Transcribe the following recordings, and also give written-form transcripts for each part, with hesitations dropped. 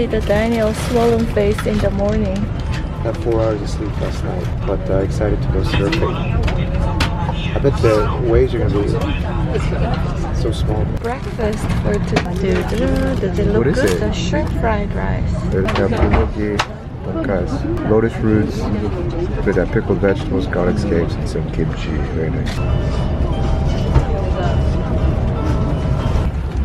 see the Daniel's swollen face in the morning. Had 4 hours of sleep last night, but excited to go surfing. I bet the waves are gonna be so small. Breakfast for today. Does it look What is good? it? The shrimp fried rice. There's bulgogi, donkas, lotus roots, with that pickled vegetables, garlic scapes, and some kimchi. Very nice.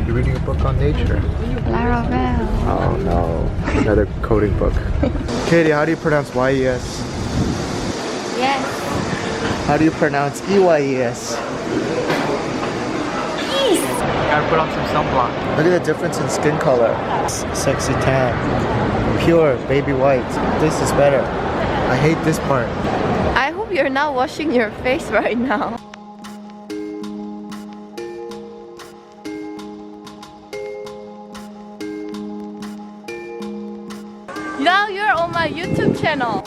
You're reading a book on nature. Laravel. Oh no, another coding book. Katie, how do you pronounce YES? Yes. How do you pronounce EYES? Gotta put on some sunblock. Look at the difference in skin color. Sexy tan. Pure baby white. This is better. I hate this part. I hope you're not washing your face right now. Now you're on my YouTube channel.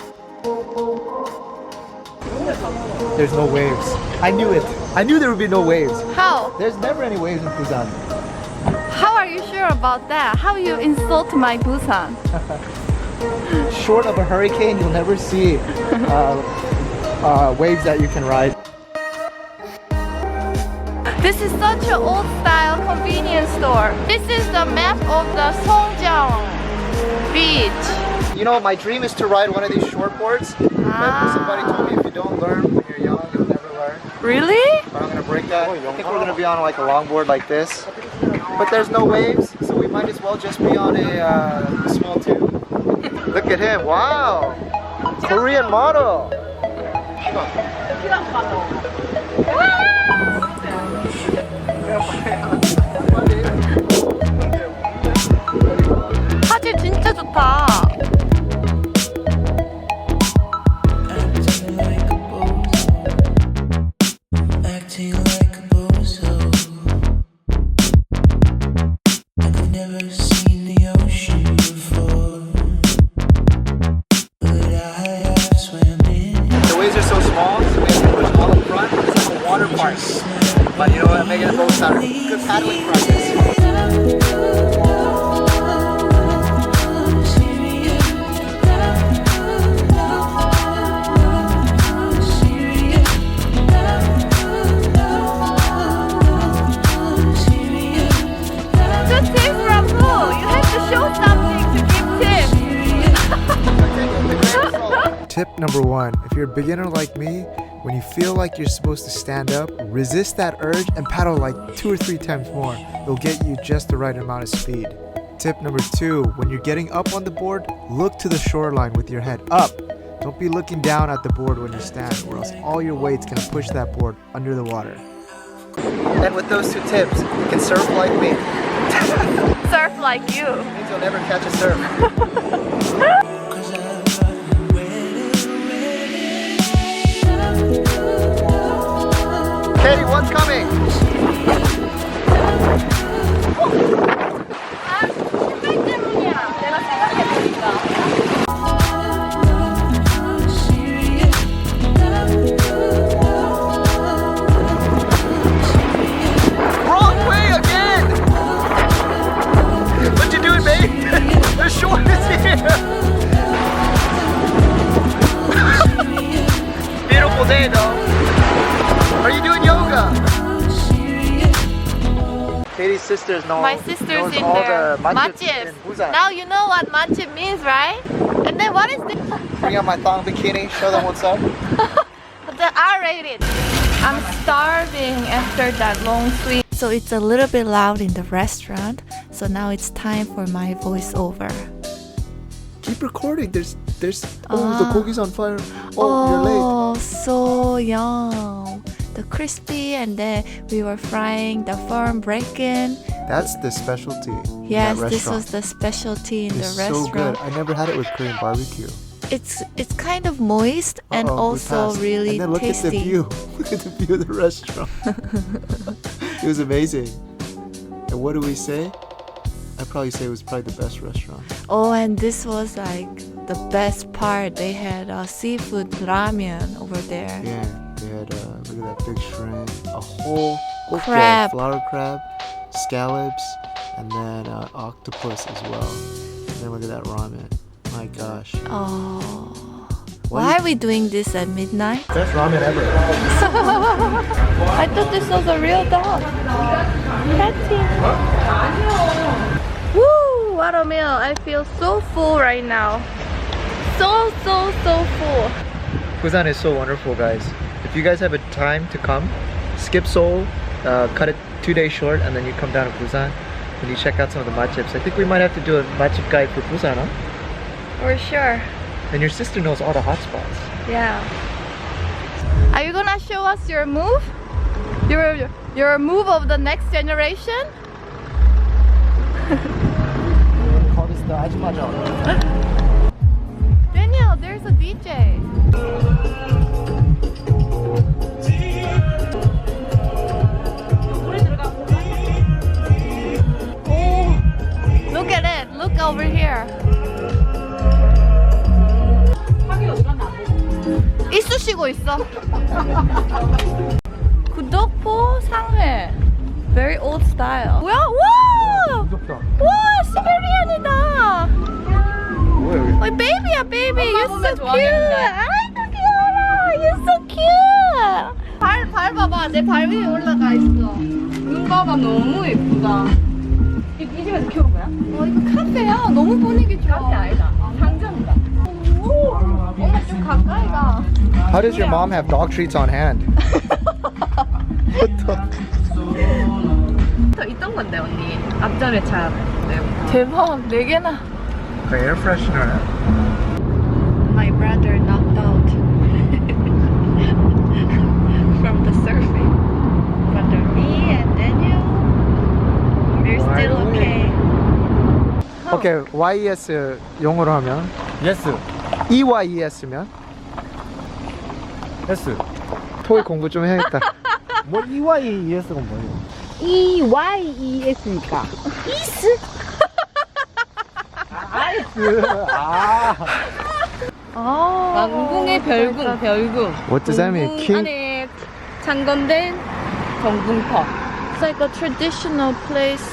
There's no waves. I knew it. I knew there would be no waves. How? There's never any waves in Busan. How are you sure about that? How you insult my Busan? Short of a hurricane, you'll never see waves that you can ride. This is such an old style convenience store. This is the map of the Songjeong Beach. You know, my dream is to ride one of these shortboards. But somebody told me if you don't learn when you're young, you'll never learn. Really? But I'm gonna break that. I think we're gonna be on like a longboard like this. But there's no waves, so we might as well just be on a small tube. Look at him! Wow, Korean model. 사진 진짜 좋다. But you know what, making it both sound good paddling practice. The tips from who? You have to show something to give tips. Tip number 1, if you're a beginner like me, when you feel like you're supposed to stand up, resist that urge and paddle like 2 or 3 times more. It'll get you just the right amount of speed. Tip number 2, when you're getting up on the board, look to the shoreline with your head up. Don't be looking down at the board when you stand, or else all your weight's gonna push that board under the water. And with those 2 tips, you can surf like me. Surf like you. It means you'll never catch a surf. Katie, what's coming? Wrong way again! What you doing, babe? The short is here! Beautiful day, though. Are you doing yoga? Katie's sisters know. My sister's knows in all there. the matjibs Matjibs. in Busan. Now you know what matjib means, right? And then what is this? Bring out my thong bikini, show them what's up. The R-rated. I'm starving after that long swim. So it's a little bit loud in the restaurant. So now it's time for my voiceover. Keep recording. There's the gogi's on fire. Oh, so yum. The crispy, and then we were frying the firm bacon. That's the specialty. Yes, in that this restaurant. was the specialty in It's the restaurant. so good. I never had it with Korean barbecue. It's kind of moist and Uh-oh, we also passed. really and then look tasty. at the view. Look at the view of the restaurant. It was amazing. And what do we say? I'd probably say it was probably the best restaurant. Oh, and this was like the best part. They had seafood ramen over there. Yeah, they had look at that big shrimp, a whole Crab. flower crab, scallops, and then octopus as well. Then look at that ramen. My gosh. Oh. Why Why are we doing this at midnight? Best ramen ever. I thought this was a real dog. Petty. Woo! What a meal. I feel so full right now. So full. Busan is so wonderful, guys. If you guys have a time to come, skip Seoul, cut it 2 days short, and then you come down to Busan and you check out some of the matjibs. I think we might have to do a matjib guide for Busan, huh? For sure. And your sister knows all the hot spots. Yeah. Are you gonna show us your move? Your move of the next generation? Call this the 아줌마죠. Daniel, there's a DJ. Oh, look at it. Look over here. 이쑤시고 있어. 구독포 상회. Very old style. 뭐야? 와! 무섭다. 와, 시베리안이다. 뭐야 여기? Oh, baby야, baby. You're so cute. 아이고 귀여워라. You're so cute. 발 봐봐. 내 발 위에 올라가 있어. 눈 봐봐. 너무 예쁘다. 이 집에서 키운 거야? 이거 카페야. 너무 분위기 좋아. 카페 아니다. 상점이다. 오, 엄마 좀 가까이 가. How does your mom have dog treats on hand? 더 있던 건데 언니. 앞전에 차. 대박. 4개나. The air freshener. My brother knocked out from the surfing. But me and Daniel, we're still okay. 오케이, YES 영어로 하면 Yes. EYES면 Yes. 토익 공부 좀 해야겠다. 뭐 EYES가 뭐예요? EYES니까. 왕궁의 별궁, 별궁. What does that mean? 궁 King? 안에 창건된 정궁터. It's like a traditional place,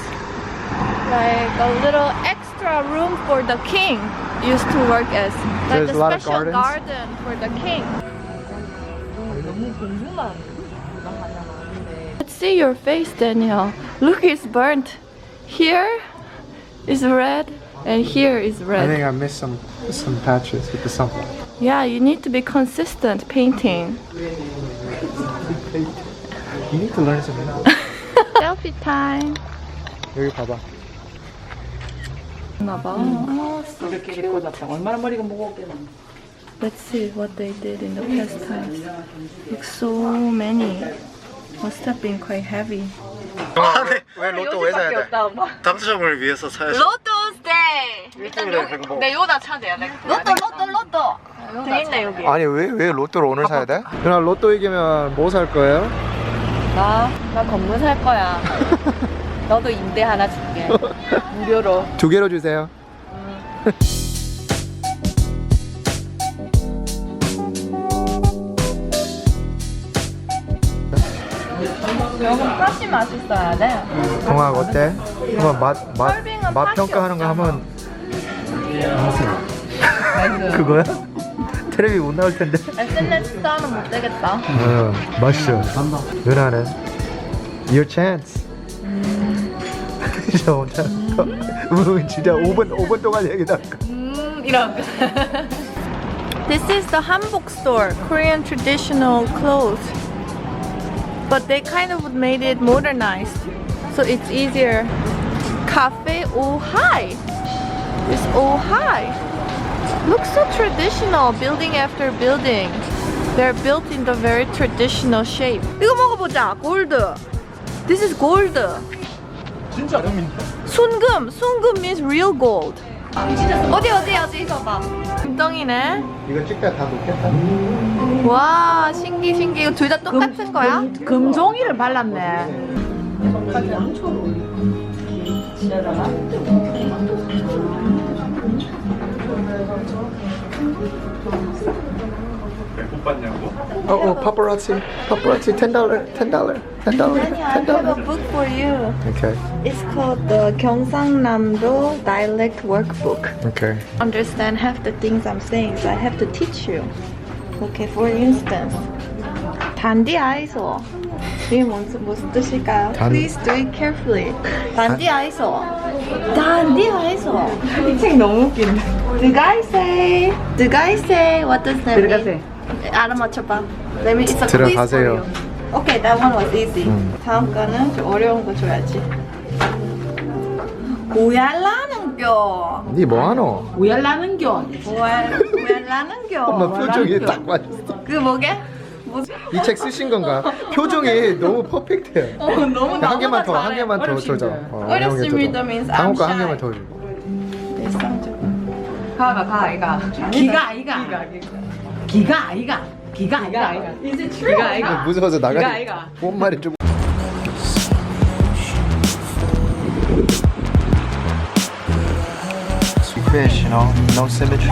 like a little extra room for the king used to work as. Like There's a a lot of special gardens? garden for the king. 너무 궁금한. Let's see your face, Daniel. Look, it's burnt. Here is red and here is I red. think I missed some patches with the sunlight. Yeah, you need to be consistent painting. You need to learn something. Selfie time. 여기 봐봐. 나봐. So 우리끼리 꽂았다. 얼마나 머리가 무겁게 나. Let's see what they did in the past times. Like so many. Must have been quite heavy. 왜 로또 왜 사야 돼? 없다 엄마. 당첨을 위해서 사야지. 로또 스테이. 일단 일주일에 내 요다 찾아야 돼. 로또. 돼 있네 여기. 아니 왜 로또를 오늘 사야 돼? 누나 로또 이기면 뭐 살 거예요? 나 건물 살 거야. 너도 임대 하나 줄게. 무료로. 2개로 주세요. 여러분 프라시 맛있어야 돼. 동학 어때? 한번 설빙은 맛 팥이 평가하는 거 없잖아. 한번 그거야? 텔레비 못 나올 텐데. SNS 하면 못 되겠다. 맛있어. 누나는 your chance. 진짜 혼자 진짜 5분 동안 얘기할까? 이런. This is the Hanbok store, Korean traditional clothes. But they kind of made it modernized, so it's easier. Cafe Ohai. It's Ohai. Looks so traditional, building after building. They're built in the very traditional shape. 이거 먹어보자. Gold. This is gold. 진짜 아닙니다. 순금. 순금 means real gold. 어디 이거 봐. 금덩이네. 이거 찍다 다 놓겠다. 와, 신기. 이거 둘 다 똑같은 거야? 금종이를 발랐네. 못 봤냐고? Oh, paparazzi. Paparazzi, $10. $10. $10. I have a book for you. Okay. It's called the Gyeongsangnam-do dialect workbook. Okay. Understand half the things I'm saying, so I have to teach you. Okay, for instance, 단디 아이소. 이게 무슨 뜻일까요? Please do it carefully. 단디 아이소. 단디 아이소. 이 책 너무 웃긴데. The guy say. The guy say. What does that mean? 알아맞혀봐. Let me. It's a quiz for 들어가세요. you. Okay, that one was easy. 다음 거는 좀 어려운 거 줘야지. 고얄라는 겨. 니 뭐하노? 우열나는 겨. 고얄라는 겨. 엄마 표정이 딱 맞았어. 그 뭐게? 이 책 쓰신 건가? 표정이 너무 퍼펙트해요. 너무 한 개만 더, 한 개만 더 줘줘. 어렵습니다 means I'm 다음 거 한 shy. 개만 더 줘. 가 아이가. 기가 아이가. 기가 아이가. 기가 아이가. Is it true? 기가 아이가. 무서워서 기가 나가기. 아이가. 뭔 말이 좀. Fish, you know, no symmetry.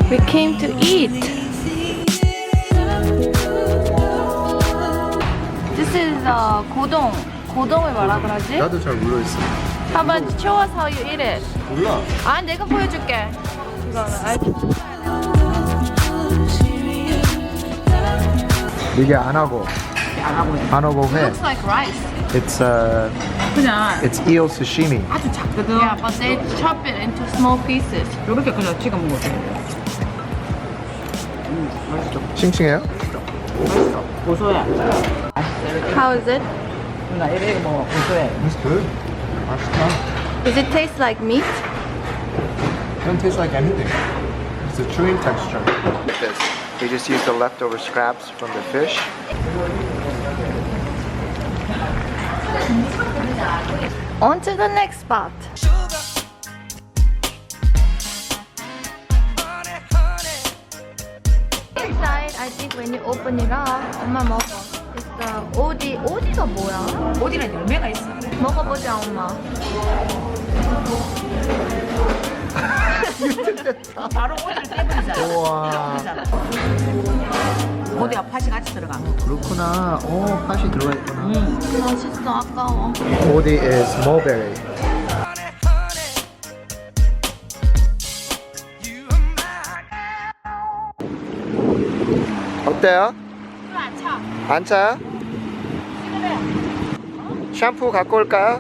We came to eat. This is 고동. 고동을 뭐라 그러지? 나도 잘 모르겠어. 한번 show us how you eat it. 몰라. 아, 내가 보여줄게. 이거는 알지? 이게 안 하고 안 하고 회. Looks like rice. 그냥 It's eel sashimi. 아주 작거든. Yeah, but they chop it into small pieces. 이렇게 그냥 찍어 먹어도 돼. 싱싱해요? 고소해. How is it? 누나 이래 뭐 고소해. It's good. 맛있다. Does it taste like meat? Doesn't taste like anything. It's a chewing texture. This. We just use the leftover scraps from the fish. On to the next spot. Inside, I think when you open it up, 엄마 먹어. It's the 오디. 오디가 뭐야? 어디는 열매가 있어. 먹어보자, 엄마. 바로 어디를 떼버리잖아. 우와. 어디가 팥이 같이 들어가. 그렇구나. 오, 팥이 들어가 있구나. 맛있어, 아까워. 오디 is mulberry. 어때요? 안 차. 안 차요? 샴푸 갖고 올까요?